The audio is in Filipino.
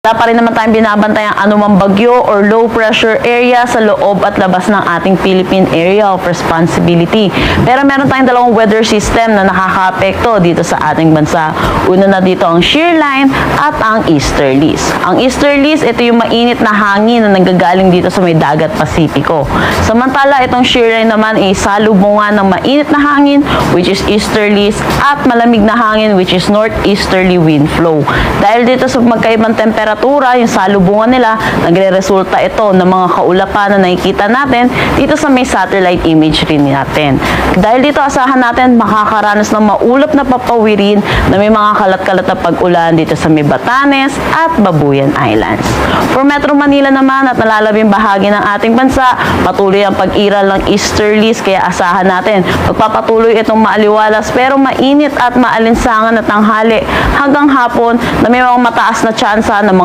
Wala pa rin naman tayong binabantayang anumang bagyo or low pressure area sa loob at labas ng ating Philippine Area of Responsibility. Pero meron tayong dalawang weather system na nakaka-apekto dito sa ating bansa. Una na dito ang shear line at ang easterlies. Ang easterlies, ito yung mainit na hangin na nanggagaling dito sa may dagat Pasipiko. Samantala, itong shear line naman ay salubungan ng mainit na hangin which is easterlies at malamig na hangin which is northeasterly wind flow. Dahil dito sa magkaibang temperatura, yung salubungan nila, nagre-resulta ito ng mga kaulapan na nakikita natin dito sa may satellite imagery natin. Dahil dito asahan natin makakaranas ng maulap na papawirin na may mga kalat-kalat na pag-ulan dito sa may Batanes at Babuyan Islands. For Metro Manila naman at nalalabing bahagi ng ating bansa, patuloy ang pag-iral ng easterlies kaya asahan natin magpapatuloy itong maaliwalas pero mainit at maalinsangan na tanghali hanggang hapon na may mga mataas na tsansa ng